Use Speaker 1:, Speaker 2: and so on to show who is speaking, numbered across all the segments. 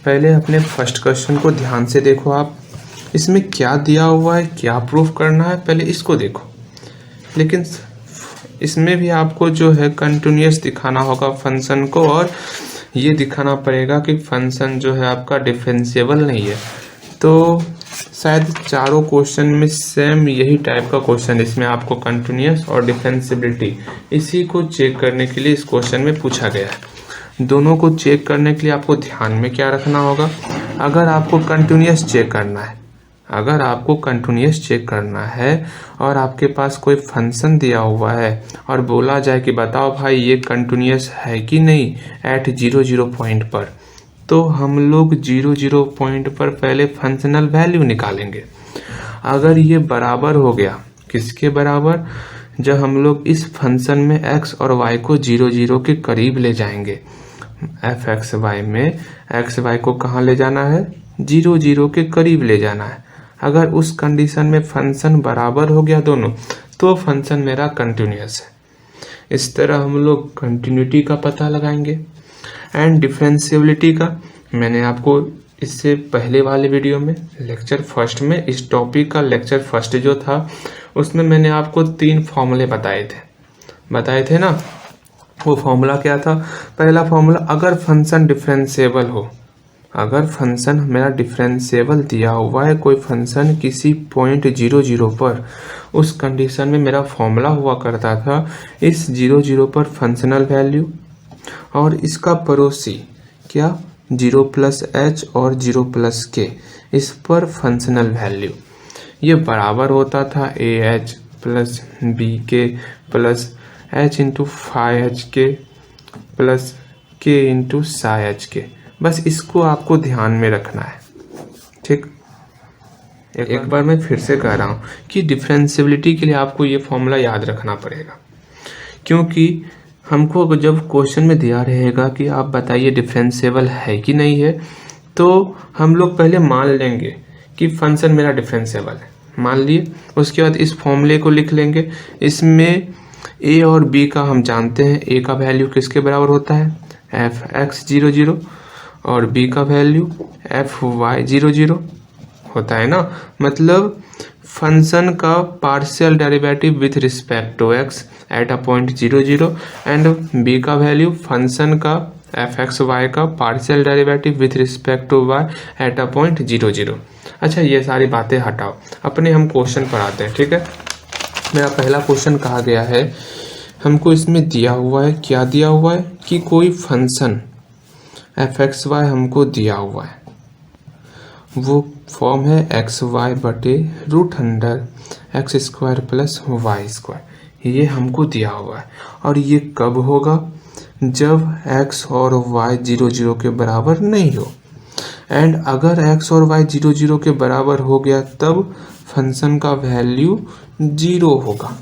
Speaker 1: पहले अपने first question को ध्यान से देखो आप, इसमें क्या दिया हुआ है, क्या प्रूफ करना है, पहले इसको देखो। लेकिन इसमें भी आपको जो है कंटिन्यूअस दिखाना होगा फंक्शन को, और ये दिखाना पड़ेगा कि फंक्शन जो है आपका डिफरेंशिएबल नहीं है। तो शायद चारों क्वेश्चन में सेम यही टाइप का क्वेश्चन, इसमें आपको कंटिन्यूअस और डिफरेंशिएबिलिटी इसी को चेक करने के लिए इस क्वेश्चन में पूछा गया है। दोनों को चेक करने के लिए आपको ध्यान में क्या रखना होगा, अगर आपको कंटिन्यूअस चेक करना है, और आपके पास कोई फंक्शन दिया हुआ है और बोला जाए कि बताओ भाई ये कंटिन्यूअस है कि नहीं एट 0 पॉइंट पर, तो हम लोग 0 पॉइंट पर पहले फंक्शनल वैल्यू निकालेंगे। अगर ये बराबर हो गया, किसके बराबर, जब हम लोग इस फंक्शन में x और y को 0 के करीब ले जाएंगे। f(x, y) में x, y को कहाँ ले जाना है, 0 के करीब ले जाना है। अगर उस कंडीशन में फंक्शन बराबर हो गया दोनों, तो फंक्शन मेरा कंटिन्यूअस है। इस तरह हम लोग कंटिन्यूटी का पता लगाएंगे। एंड डिफरेंशिएबिलिटी का मैंने आपको इससे पहले वाले वीडियो में लेक्चर फर्स्ट में, इस टॉपिक का लेक्चर फर्स्ट जो था उसमें मैंने आपको 3 फॉर्मूले बताए थे ना। वो फॉर्मूला क्या था, पहला फॉर्मूला, अगर फंक्शन डिफरेंशिएबल हो, अगर फंक्शन मेरा डिफरेंशिएबल दिया हुआ है, कोई फंक्शन किसी पॉइंट 0 पर, उस कंडीशन में मेरा फॉर्मूला हुआ करता था इस 0 पर फंक्शनल वैल्यू और इसका पड़ोसी क्या 0 + h और 0 + k, इस पर फंक्शनल वैल्यू। ये बराबर होता था ah plus bk plus h into phi H K plus k into psi H K. बस इसको आपको ध्यान में रखना है, ठीक। एक बार मैं फिर से कह रहा हूँ कि डिफरेंशिएबिलिटी के लिए आपको ये फॉर्मूला याद रखना पड़ेगा, क्योंकि हमको जब क्वेश्चन में दिया रहेगा कि आप बताइए डिफरेंशिएबल है कि नहीं है, तो हम लोग पहले मान लेंगे कि फंक्शन मेरा डिफरेंशिएबल है, मान लिए। उसके बाद इस फॉर्मूले को लिख लेंगे। इसमें a और b का हम जानते हैं, a का वैल्यू किसके बराबर होता है, f(x) 0 और b का वैल्यू f(y) 0 होता है ना। मतलब फंक्शन का partial derivative with respect to x at a point 0 and b का वैल्यू फंक्शन का f(x, y) का partial derivative with respect to y at a point 0। अच्छा, ये सारी बातें हटाओ, अपने हम क्वेश्चन पर आते हैं, ठीक है। मेरा पहला क्वेश्चन कहा गया है, हमको इसमें दिया हुआ है, क्या दिया हुआ है कि कोई फंक्शन f(x, y) हमको दिया हुआ है, वो फॉर्म है xy/√x² + y²। ये हमको दिया हुआ है, और ये कब होगा, जब x और y 0 के बराबर नहीं हो। एंड अगर x और y 0 के बराबर हो गया, तब फंक्शन का वैल्यू 0 होगा।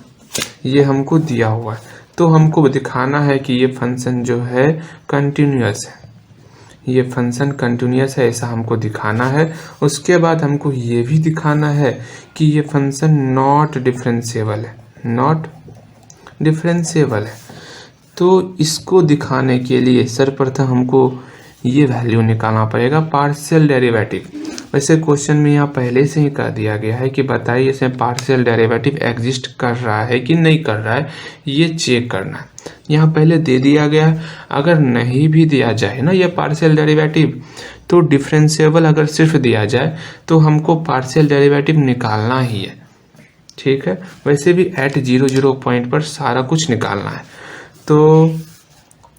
Speaker 1: ये हमको दिया हुआ है, तो हमको दिखाना है कि ये फंक्शन जो है कंटिन्यूअस है, ये फंक्शन कंटिन्यूअस है, ऐसा हमको दिखाना है। उसके बाद हमको ये भी दिखाना है कि ये फंक्शन नॉट डिफरेंशिएबल है। तो इसको दिखाने के लिए सर्वप्रथम हमको ये वैल्यू निकालना पड़ेगा, पार्शियल डेरिवेटिव। वैसे क्वेश्चन में यहाँ पहले से ही कह दिया गया है कि बताइए इसमें पार्शियल डेरिवेटिव एग्जिस्ट कर रहा है कि नहीं कर रहा है, ये चेक करना है। यहाँ पहले दे दिया गया है, अगर नहीं भी दिया जाए ना ये पार्शियल डेरिवेटिव, तो डिफरेंशिएबल अगर सिर्फ दिया जाए तो हमको पार्शियल डेरिवेटिव निकालना ही है, ठीक है। वैसे भी एट 0 पॉइंट पर सारा कुछ निकालना है। तो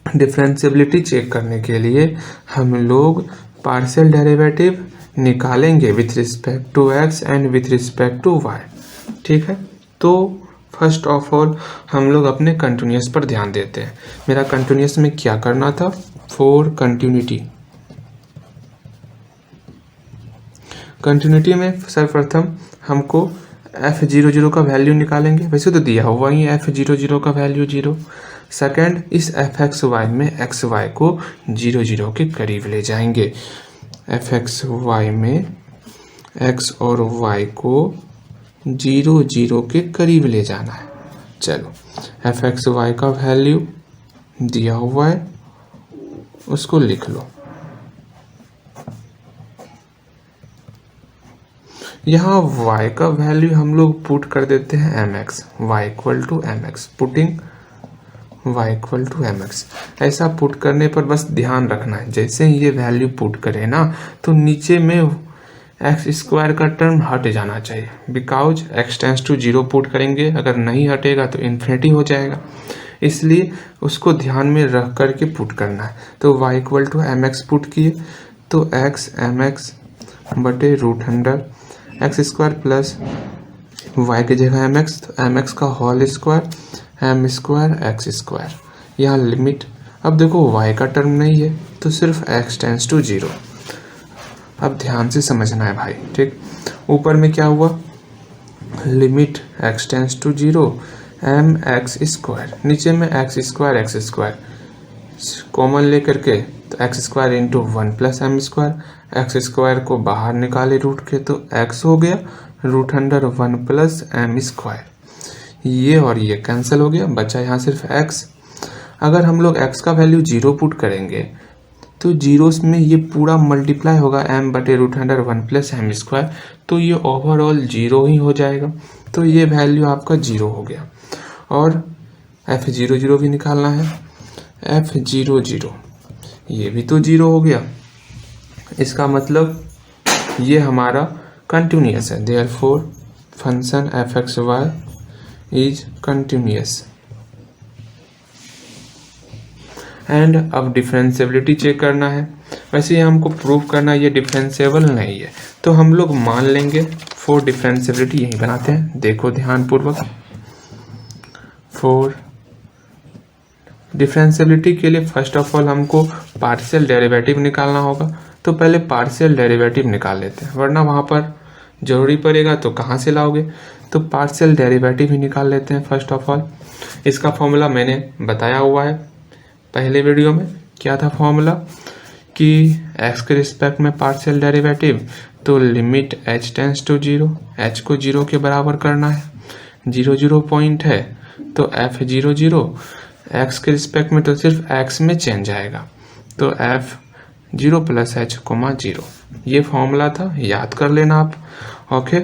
Speaker 1: डिफरेंशिएबिलिटी चेक करने के लिए हम लोग पार्शियल डेरिवेटिव निकालेंगे विथ रिस्पेक्ट टू x एंड विथ रिस्पेक्ट टू y, ठीक है। तो फर्स्ट ऑफ ऑल हम लोग अपने कंटिन्यूअस पर ध्यान देते हैं। मेरा कंटिन्यूअस में क्या करना था, फॉर कंटिन्यूटी में सर्वप्रथम हमको f(0) का वैल्यू निकालेंगे। वैसे तो दिया हुआ ही f(0) का वैल्यू 0। सेकेंड, इस f(x, y) में x, y को 0 के करीब ले जाएंगे। f(x, y) में x और y को 0 के करीब ले जाना है। चलो, f(x, y) का वैल्यू दिया हुआ है, उसको लिख लो। यहाँ y का वैल्यू हम लोग पुट कर देते हैं mx, y equal to mx, putting y equal to mx। ऐसा पुट करने पर बस ध्यान रखना है, जैसे ही ये वैल्यू पुट करें ना तो नीचे में एक्स स्क्वायर का टर्म हट जाना चाहिए, because x tends to 0 put करेंगे, अगर नहीं हटेगा तो इन्फिनिटी हो जाएगा, इसलिए उसको ध्यान में रख करके पुट करना है। तो y equal to mx put किए तो x mx बटे root under x square plus y की जगह mx, तो mx का whole square m square x square. यहाँ लिमिट, अब देखो y का टर्म नहीं है तो सिर्फ x टेंस टू 0। अब ध्यान से समझना है भाई, ठीक। ऊपर में क्या हुआ, limit x tends to 0 m x square, नीचे में एक्स स्क्वायर कॉमन लेकर के तो x square into 1 plus m square, x square को बाहर निकाले रूट के तो x हो गया root under 1 plus m square. ये और ये कैंसिल हो गया, बचा यहाँ सिर्फ x। अगर हम लोग x का वैल्यू 0 पुट करेंगे तो जीरोस में ये पूरा मल्टीप्लाई होगा m बटे root under 1 plus m square, तो ये ओवरऑल 0 ही हो जाएगा। तो ये वैल्यू आपका 0 हो गया। और f00 भी निकालना है, f00 ये भी तो 0 हो गया, इसका मतलब ये हमारा कंटिन्यूअस है, therefore function f(x,y) is continuous. And अब डिफरेंशियबिलिटी चेक करना है। वैसे ये हमको प्रूव करना ये डिफरेंशिएबल नहीं है, तो हम लोग मान लेंगे फॉर डिफरेंशियबिलिटी, यही बनाते हैं, देखो ध्यान पूर्वक। फॉर डिफरेंशियबिलिटी के लिए फर्स्ट ऑफ ऑल हमको पार्शियल डेरिवेटिव निकालना होगा, तो पहले पार्शियल डेरिवेटिव निकाल लेते हैं, वरना वहाँ पर जरूरी पड़ेगा तो कहाँ से लाओगे। तो पार्शियल डेरिवेटिव ही निकाल लेते हैं फर्स्ट ऑफ ऑल। इसका फॉर्मूला मैंने बताया हुआ है पहले वीडियो में। क्या था फॉर्मूला कि x के रिस्पेक्ट में पार्शियल डेरिवेटिव, तो limit h tends to 0, h को 0 के बराबर करना है, 0 पॉइंट है तो f00 x के रिस्पेक्ट में तो सिर्फ x में चेंज आएगा, तो f0 प्लस h 0। ये फॉर्मूला था, याद कर लेना आप। ओके,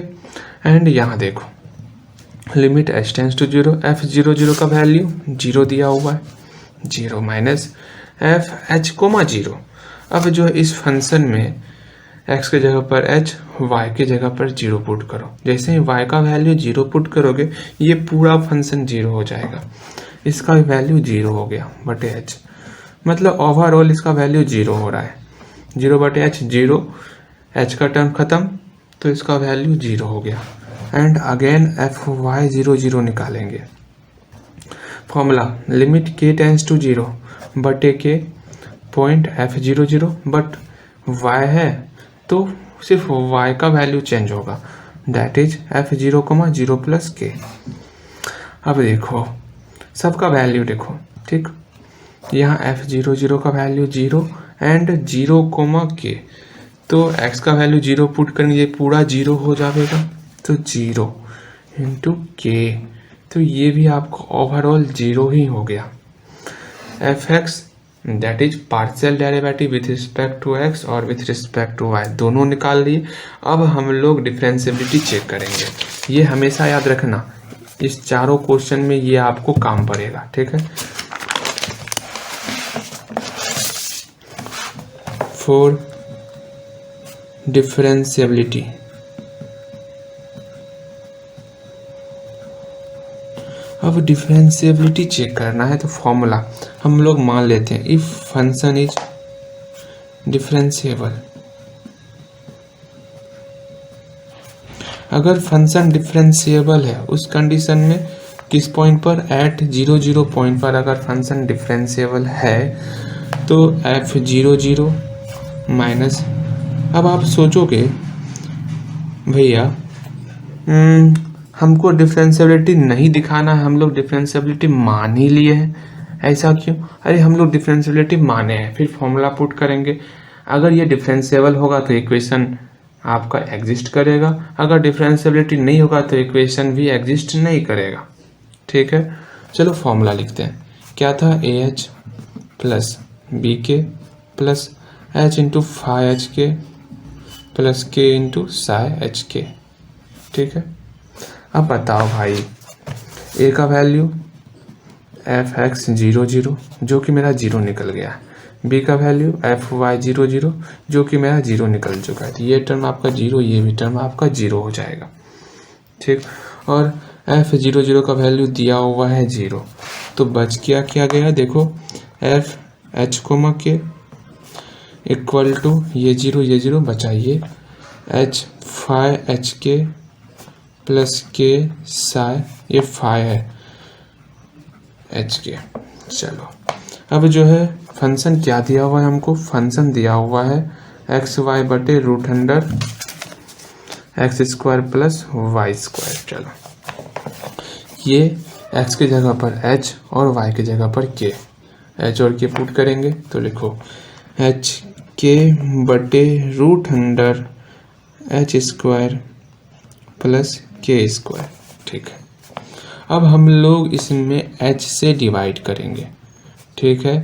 Speaker 1: एंड यहाँ देखो limit h tends to 0, f00 का वैल्यू 0 दिया हुआ है, 0 माइनस एफ एच कोमा 0। अब जो इस फंक्शन में x के जगह पर h, y के जगह पर 0 पुट करो। जैसे ही y का वैल्यू 0 पुट करोगे ये पूरा फंक्शन 0 हो जाएगा, इसका वैल्यू 0 हो गया बटे h, मतलब ओवरऑल इसका वैल्यू 0 हो रहा है, 0 बटे h 0, h का टर्म खत्म तो इसका वैल्यू 0 हो गया। एंड अगेन fy00 निकालेंगे। Formula limit k tends to 0 बटे के पॉइंट f00, बट y है तो सिर्फ y का वैल्यू चेंज होगा, that is f0,0 plus k। अब देखो सबका वैल्यू देखो, ठीक, यहाँ f00 का वैल्यू 0 एंड 0,k, तो x का वैल्यू 0 पुट करेंगे, ये पूरा 0 हो जाएगा, तो 0 इंटू k, तो ये भी आपको ओवरऑल 0 ही हो गया। fx that is partial derivative with respect to x और विथ रिस्पेक्ट टू y, दोनों निकाल लिए। अब हम लोग डिफरेंशियबिलिटी चेक करेंगे, ये हमेशा याद रखना, इस चारों क्वेश्चन में ये आपको काम पड़ेगा, ठीक है। फॉर डिफरेंशियबिलिटी, अब डिफरेंशियबिलिटी चेक करना है तो फॉर्मूला हम लोग मान लेते हैं, इफ फंक्शन इज डिफरेंशिएबल। अगर फंक्शन डिफरेंशिएबल है उस कंडीशन में किस पॉइंट पर, एट 0 पॉइंट पर अगर फंक्शन डिफरेंशिएबल है तो f00 माइनस, अब आप सोचोगे भैया हमको डिफरेंशियबिलिटी नहीं दिखाना है, हम लोग डिफरेंशियबिलिटी मान ही लिए हैं, ऐसा क्यों? अरे हम लोग डिफरेंशियबिलिटी माने हैं, फिर फॉर्मूला पुट करेंगे, अगर ये डिफरेंशिएबल होगा तो इक्वेशन आपका एग्जिस्ट करेगा, अगर डिफरेंशियबिलिटी नहीं होगा तो इक्वेशन भी एग्जिस्ट नहीं करेगा, ठीक है। चलो फॉर्मूला लिखते हैं, क्या था, AH plus BK plus H into phi HK plus K into psi HK, ठीक है। अब बताओ भाई, ए का वैल्यू एफ एक्स 0 0 जो कि मेरा 0 निकल गया, बी का वैल्यू एफ वाई 0 0 जो कि मेरा 0 निकल चुका है। तो ये टर्म आपका 0, ये भी टर्म आपका 0 हो जाएगा, ठीक। और एफ 0 0 का वैल्यू दिया हुआ है 0, तो बच क्या गया, देखो एफ एच कोमा के इक्वल टू ये 0 बचा, ये H phi H K plus के साई, ये फाई है एच के। चलो अब जो है फंक्शन क्या दिया हुआ है हमको, फंक्शन दिया हुआ है एक्स वाई बटे root under x square plus y square. चलो ये एक्स की जगह पर एच और वाई की जगह पर के, एच और के पुट करेंगे तो लिखो एच के बटे root under h square plus k square, ठीक है। अब हम लोग इसमें h से डिवाइड करेंगे, ठीक है,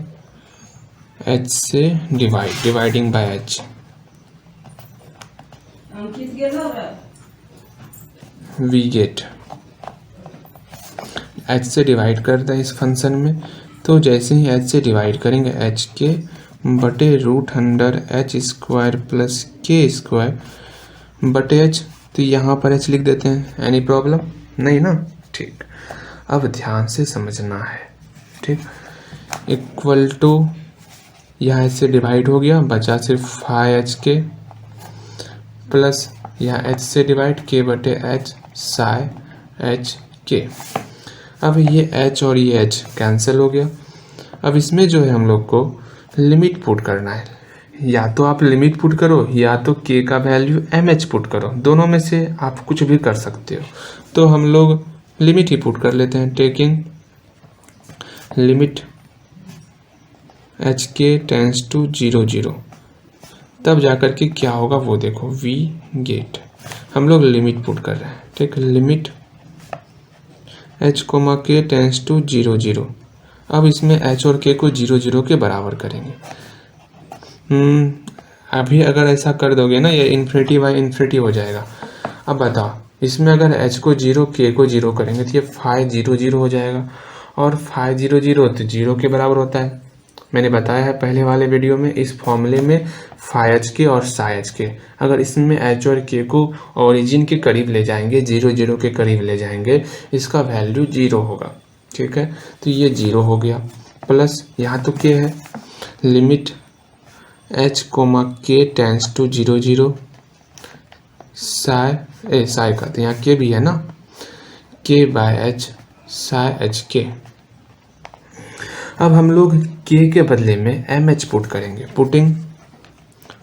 Speaker 1: h से dividing by h, we get h से डिवाइड करता है इस फंक्शन में, तो जैसे ही h से डिवाइड करेंगे h के बटे root under h square plus k square बटे h, तो यहाँ पर h लिख देते हैं। एनी प्रॉब्लम नहीं ना, ठीक। अब ध्यान से समझना है, ठीक। इक्वल टू यहाँ से डिवाइड हो गया, बचा सिर्फ फाई एच के प्लस यहाँ h से डिवाइड के बटे h साई एच के। अब ये h और ये h कैंसिल हो गया। अब इसमें जो है हम लोग को लिमिट पुट करना है, या तो आप लिमिट पुट करो या तो k का वैल्यू mh पुट करो, दोनों में से आप कुछ भी कर सकते हो। तो हम लोग लिमिट ही पुट कर लेते हैं, टेकिंग लिमिट एच के टेंस टू 0 0, तब जाकर के क्या होगा वो देखो, वी गेट। हम लोग लिमिट पुट कर रहे हैं, ठीक। लिमिट एच कोमा के टेंस टू 0 0। अब इसमें एच और के को 0 0 के बराबर करेंगे। अभी अगर ऐसा कर दोगे ना, ये इन्फिनिटी बाई इन्फिनिटी हो जाएगा। अब बताओ, इसमें अगर h को 0 k को 0 करेंगे तो ये फाई 0 0 हो जाएगा, और फाई 0 0 तो 0 के बराबर होता है। मैंने बताया है पहले वाले वीडियो में, इस फॉर्मूले में फाई एच के और साई एच के, अगर इसमें h और k को ओरिजिन के करीब ले जाएंगे, 0 0 के करीब ले जाएंगे, इसका वैल्यू 0 होगा, ठीक है। तो ये 0 हो गया, प्लस यहाँ तो k है, लिमिट h कोमा के टेंस टू 0 0 साई का, तो यहाँ के भी है ना, के बाय एच साई एच के। अब हम लोग के के बदले में एम एच पुट करेंगे, पुटिंग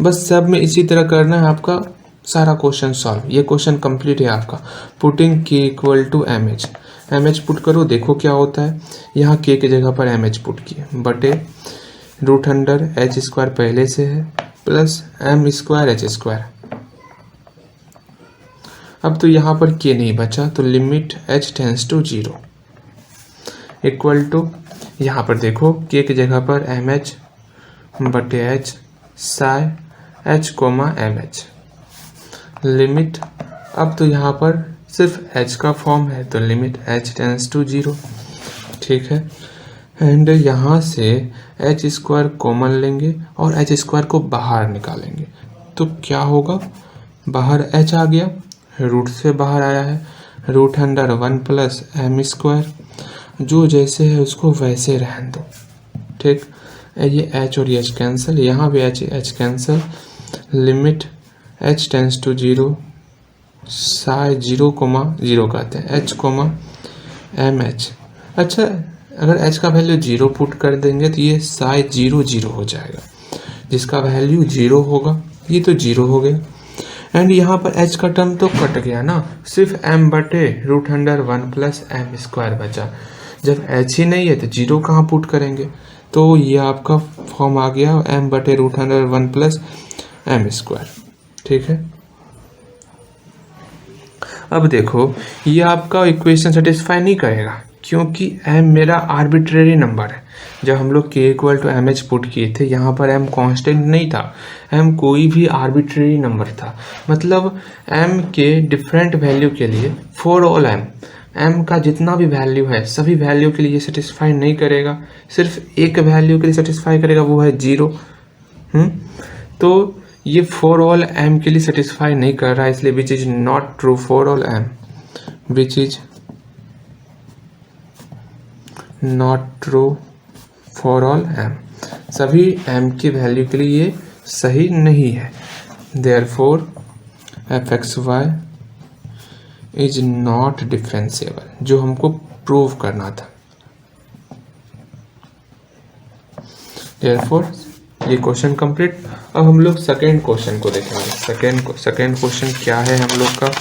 Speaker 1: बस सब में इसी तरह करना है आपका सारा क्वेश्चन सॉल्व। ये क्वेश्चन कंप्लीट है आपका। Putting k equal to m h put करो, देखो क्या होता है। यहाँ के जगह पर एम एच पुट किए बटे रूट अंडर एच स्क्वायर पहले से है plus m square h square. अब तो यहाँ पर के नहीं बचा, तो limit h tends to 0 equal to, यहाँ पर देखो के की जगह पर एम एच बटे h psi h comma m h limit. अब तो यहाँ पर सिर्फ h का फॉर्म है, तो लिमिट h टेंस टू 0, ठीक है। एंड यहाँ से एच स्क्वायर कॉमन लेंगे और एच स्क्वायर को बाहर निकालेंगे, तो क्या होगा, बाहर h आ गया, रूट से बाहर आया है, root under 1 plus m square, जो जैसे है उसको वैसे रहने दो, ठीक। ये h और ये h कैंसिल, यहाँ भी h cancel, limit h tends to 0 psi 0 comma 0 कहते हैं h कोमा एम एच। अच्छा, अगर h का वैल्यू 0 पुट कर देंगे तो ये साई 0 0 हो जाएगा, जिसका वैल्यू 0 होगा, ये तो 0 हो गया। एंड यहाँ पर h का टर्म तो कट गया ना, सिर्फ m बटे root under 1 plus m square बचा। जब h ही नहीं है तो 0 कहाँ पुट करेंगे, तो ये आपका फॉर्म आ गया m बटे root under 1 plus m square, ठीक है। अब देखो ये आपका इक्वेशन सेटिस्फाई नहीं करेगा, क्योंकि m मेरा आर्बिट्रेरी नंबर है। जब हम लोग k equal to m h put किए थे, यहाँ पर m कांस्टेंट नहीं था, m कोई भी आर्बिट्रेरी नंबर था। मतलब m के डिफरेंट वैल्यू के लिए फॉर ऑल m का जितना भी वैल्यू है सभी वैल्यू के लिए सेटिस्फाई नहीं करेगा, सिर्फ एक वैल्यू के लिए सेटिस्फाई करेगा, वो है 0। तो ये फॉर ऑल m के लिए सेटिस्फाई नहीं कर रहा है, इसलिए which is not true for all m, which is not true for all m, सभी m की वैल्यू के लिए ये सही नहीं है। Therefore fxy is not differentiable, जो हमको प्रूव करना था। देयरफॉर ये क्वेश्चन कंप्लीट। अब हम लोग सेकेंड क्वेश्चन को देखेंगे। सेकेंड क्वेश्चन क्या है हम लोग का,